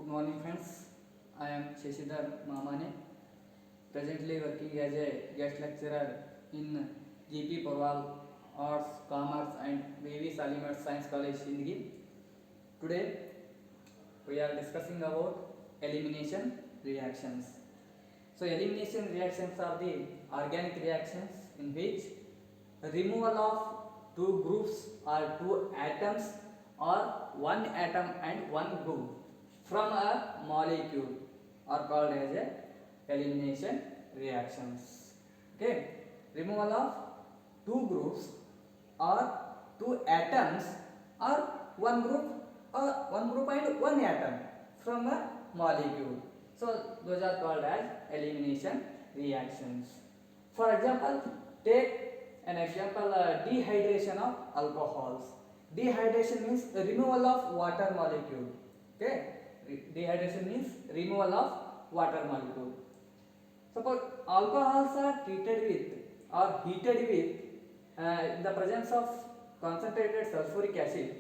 Good morning friends, I am Shashidhar Mamane, presently working as a guest lecturer in GP Parwal Arts, Commerce and V.V. Salim Science College, Sindhi. Today we are discussing about elimination reactions. So elimination reactions are the organic reactions in which removal of two groups or two atoms or one atom and one group from a molecule are called as a elimination reactions. Okay, removal of two groups or two atoms or one group and one atom from a molecule. So those are called as elimination reactions. For example, take an example, dehydration of alcohols. Dehydration means removal of water molecule. Okay, dehydration means removal of water molecule. Suppose alcohols are treated with or heated with in the presence of concentrated sulfuric acid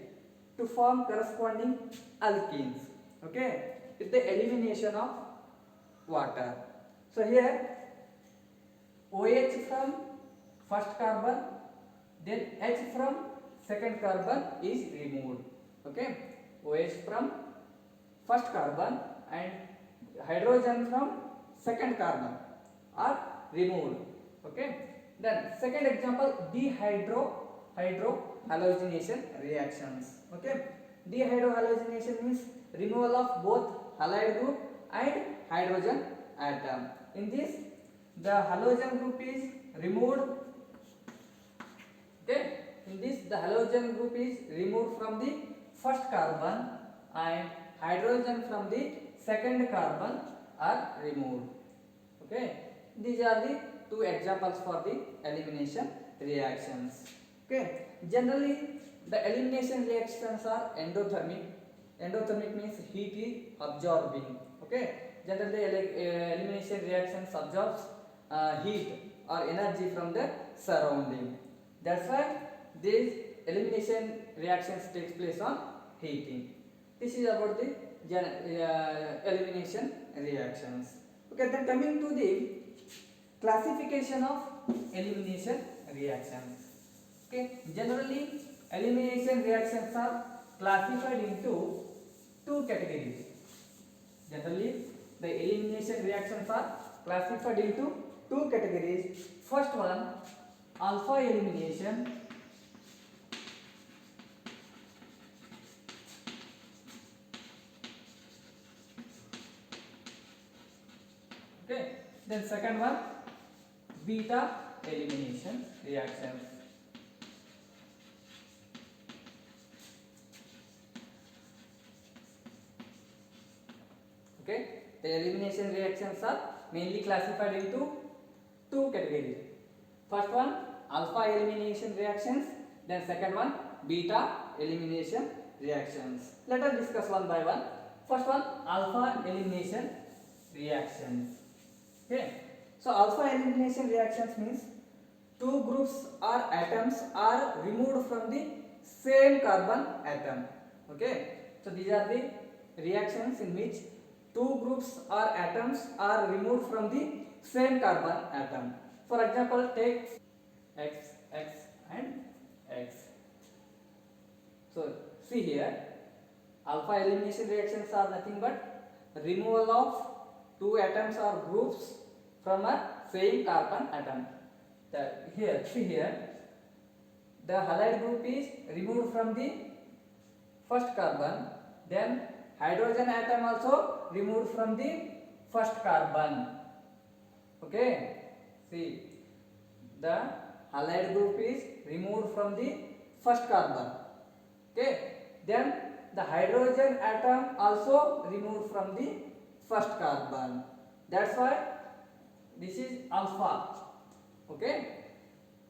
to form corresponding alkenes. Okay, with the elimination of water. So here OH from first carbon, then H from second carbon is removed. Okay, OH from first carbon and hydrogen from second carbon are removed. Okay, then second example, halogenation reactions. Okay, dehydrohalogenation means removal of both halide group and hydrogen atom. In this, the halogen group is removed. Okay, in this the halogen group is removed from the first carbon and hydrogen from the second carbon are removed. Okay, these are the two examples for the elimination reactions. Okay, generally the elimination reactions are endothermic. Endothermic means heat is absorbing. Okay, generally elimination reactions absorbs heat or energy from the surrounding. That's why these elimination reactions takes place on heating. This is about the elimination reactions. Okay, then coming to the classification of elimination reactions. Okay, generally elimination reactions are classified into two categories. Generally, the elimination reactions are classified into two categories. First one, alpha elimination. Okay, then second one, beta elimination reactions. Okay, the elimination reactions are mainly classified into two categories. First one, alpha elimination reactions, then second one, beta elimination reactions. Let us discuss one by one. First one, alpha elimination reactions. Okay, so alpha elimination reactions means two groups or atoms are removed from the same carbon atom. Okay, so these are the reactions in which two groups or atoms are removed from the same carbon atom. For example, take X, X and X. So see here, alpha elimination reactions are nothing but removal of two atoms or groups from a same carbon atom. Here, see here, the halide group is removed from the first carbon, then hydrogen atom also removed from the first carbon. Okay, see, the halide group is removed from the first carbon. Okay, then the hydrogen atom also removed from the first carbon. That's why this is alpha. Okay,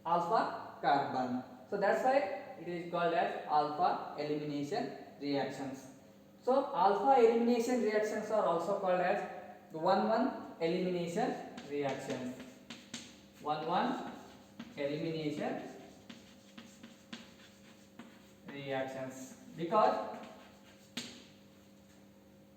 alpha carbon. So that's why it is called as alpha elimination reactions. So alpha elimination reactions are also called as 1-1 elimination reactions. 1-1 elimination reactions, because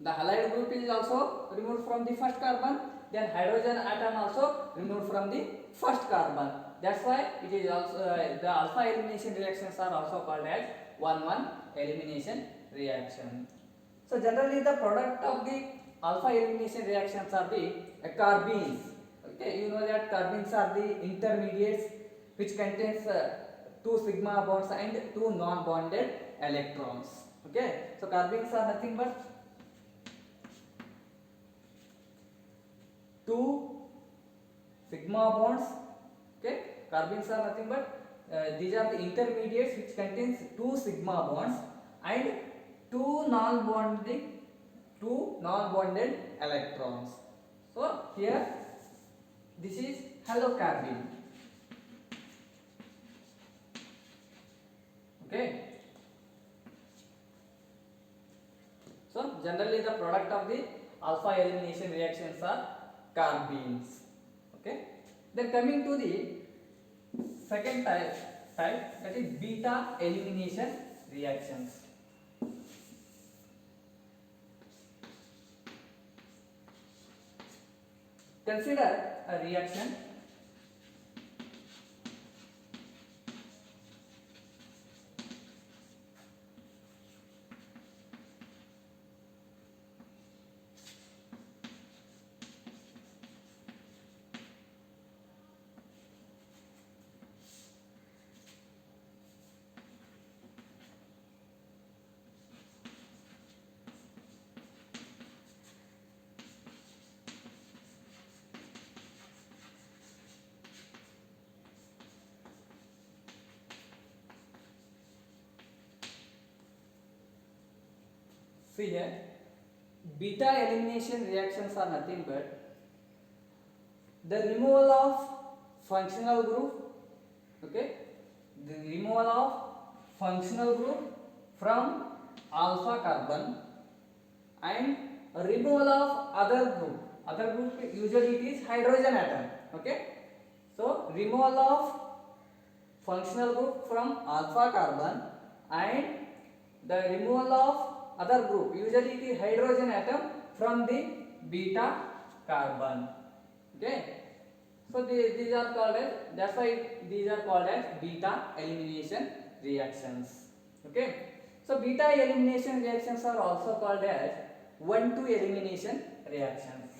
The halide group is also removed from the first carbon. Then hydrogen atom also removed from the first carbon. That's why it is also the alpha elimination reactions are also called as 1-1 elimination reaction. So generally the product of the alpha elimination reactions are the carbenes. Okay, you know that carbenes are the intermediates which contains two sigma bonds and two non-bonded electrons. Okay, so carbenes are nothing but two sigma bonds. Okay, carbenes are nothing but these are the intermediates which contains two sigma bonds and two non-bonded electrons. So here this is halocarbene. Okay. So generally the product of the alpha elimination reactions are carbenes. Okay. Then coming to the second type that is beta elimination reactions. Consider a reaction See here, beta elimination reactions are nothing but the removal of functional group, okay, the removal of functional group from alpha carbon and removal of other group usually it is hydrogen atom, okay. So removal of functional group from alpha carbon and the removal of other group usually it is hydrogen atom from the beta carbon. Okay, so these are called as, that's why these are called as beta elimination reactions. Okay, so beta elimination reactions are also called as 1-2 elimination reactions.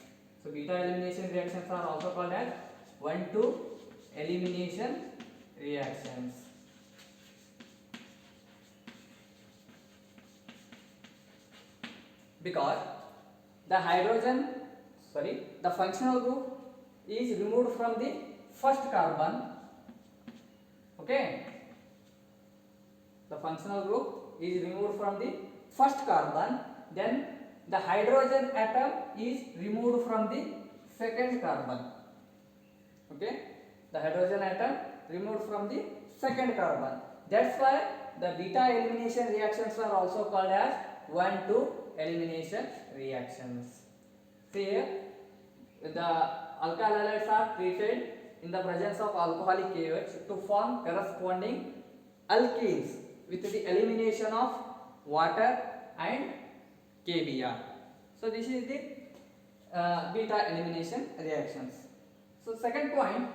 So beta elimination reactions are also called as 1-2 elimination reactions. Because the functional group is removed from the first carbon. Okay, the functional group is removed from the first carbon, then the hydrogen atom is removed from the second carbon. Okay, the hydrogen atom removed from the second carbon. That's why the beta elimination reactions are also called as 1-2 elimination reactions. See here, the alkyl halides are treated in the presence of alcoholic KOH to form corresponding alkenes with the elimination of water and KBr. So this is the beta elimination reactions. So second point,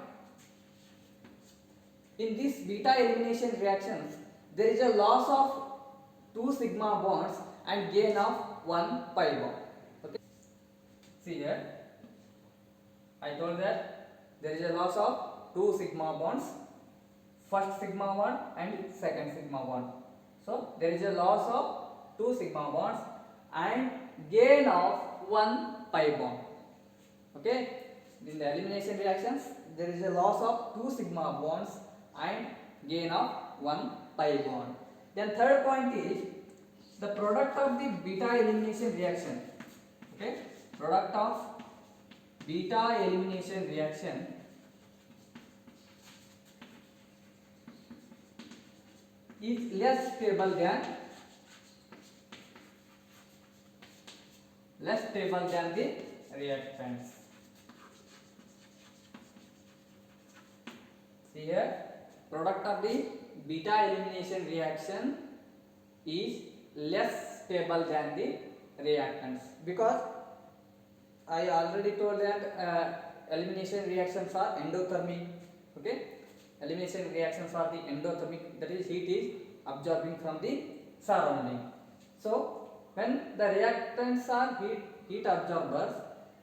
in this beta elimination reactions there is a loss of 2 sigma bonds and gain of 1 pi bond. Okay. See here, I told that there is a loss of 2 sigma bonds, first sigma bond and second sigma bond. So there is a loss of 2 sigma bonds and gain of 1 pi bond. Okay, in the elimination reactions there is a loss of 2 sigma bonds and gain of 1 pi bond. Then third point is the product of the beta elimination reaction. Okay, product of beta elimination reaction is less stable than the reactants. See here, product of the beta elimination reaction is less stable than the reactants, because I already told that elimination reactions are endothermic. Okay, elimination reactions are the endothermic, that is heat is absorbing from the surrounding. So when the reactants are heat absorbers,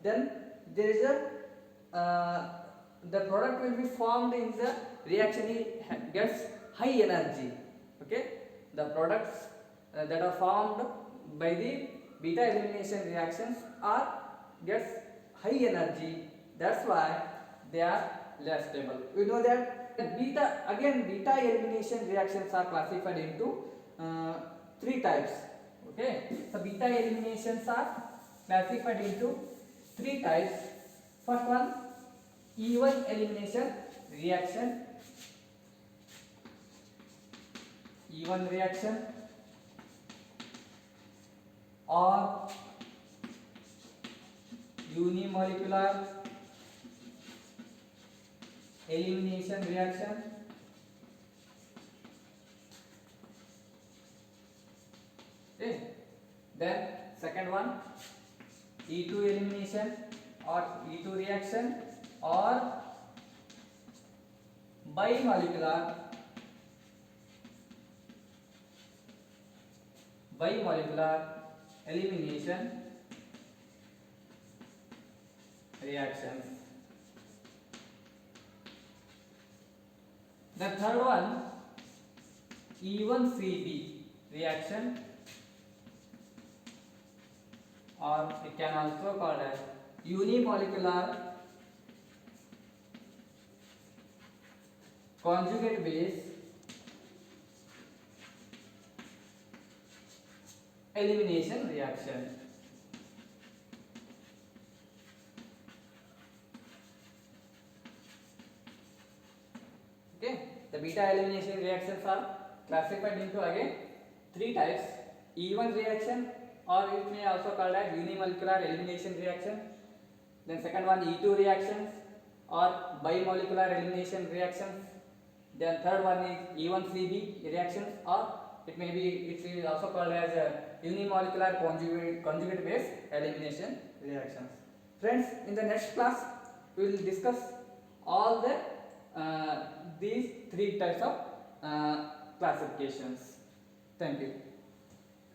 then there is a the product will be formed in the reaction gets high energy. Okay, the products that are formed by the beta elimination reactions are gets high energy, that's why they are less stable. We know that beta elimination reactions are classified into three types. Okay, so beta eliminations are classified into three types. First one, E1 elimination reaction, E1 reaction, or unimolecular elimination reaction. Okay, then second one, E2 elimination or E2 reaction, or bimolecular elimination reactions. The third one, E1CB reaction, or it can also called as unimolecular conjugate base elimination reaction. Okay, the beta elimination reactions are classified into again three types: E1 reaction, or it may also called as unimolecular elimination reaction. Then second one, E2 reactions or bimolecular elimination reactions. Then third one is E1CB reactions, or it is also called as unimolecular conjugate base elimination reactions. Friends, in the next class we will discuss all these three types of classifications. Thank you.